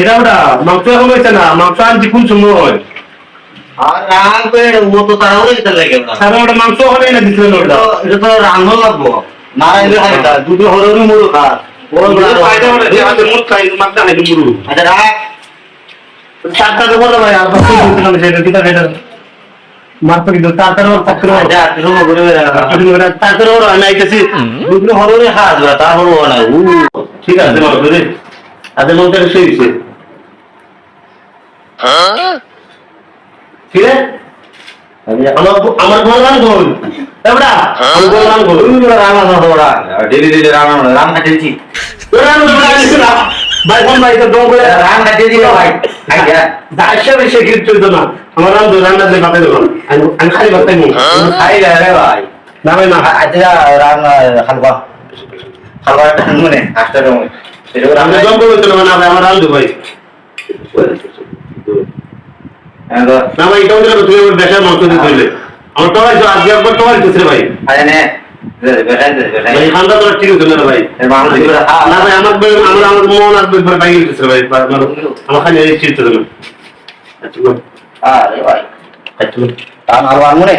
এটা ওটা মাংস এখন হয়েছে না, মাংস আনছি কোন সময়? আর রাগ করে ও তো তাড়াহুড়ো দিতে লাগে না। সারা ওটা মাংস হবে না দিছিলেন ওটা। এটা তো রান্না লাগবো না, এলে খাইতা দুটো হররি মুড়ো খা। ওর ফায়দা ওটা যে আমাদের মুখ খাই মাথা খাই মুরু। আচ্ছা রাগ চারটা দেবো না ভাই, আর বাকি দিছিলাম সেটা কিটা খাইটা। মারতে কিন্তু তাড়াতাড়ি ওর চাকরি হবে। যা তুই সময় করে তাড়াতাড়ি ওর আমি আইতেছি। দুটো হররি খা আসবে তারপর ও না ঠিক আছে মাংস রে। আজ মন থেকে শুয়েছে। ঠিক আছে? আমার বললাম গোল। এবড়া আমি বললাম গোল। রান্না ওরা ডেলি ডেলি রান্না রান্না খেয়েছি তোরা আমি বলে আনিস না। ভাই ফোন ভাই তো দম বলে রান্না খেয়ে দিল ভাই। আইয়া দাইশা বেশি কিছু চলতো না। আমার রান্না দিয়ে ভাতে দেবো। আমি খালি ভাত খাইনি। খাই রে ভাই। না ভাই না। আচ্ছা রান্না হালকা হালকা একটা মানে আটটা সময় সেটা আমি রান্না দম বলতে না ভাই, আমার রান্না ভাই। না ভাই এটাও দিলে তুমি আমার বেশার মাংস দিয়ে দিলে। আমার তো আজকে একবার তো দিতে ভাই। আরে নে বেটাই বেটাই ভাই খান্দা তো ঠিক হতো না ভাই। মানুষ না ভাই আমার মন আর একবার বাইরে গেছে ভাই। আমার খালি এই চিন্তা না। আরে ভাই আচ্ছা তা মারবার মনে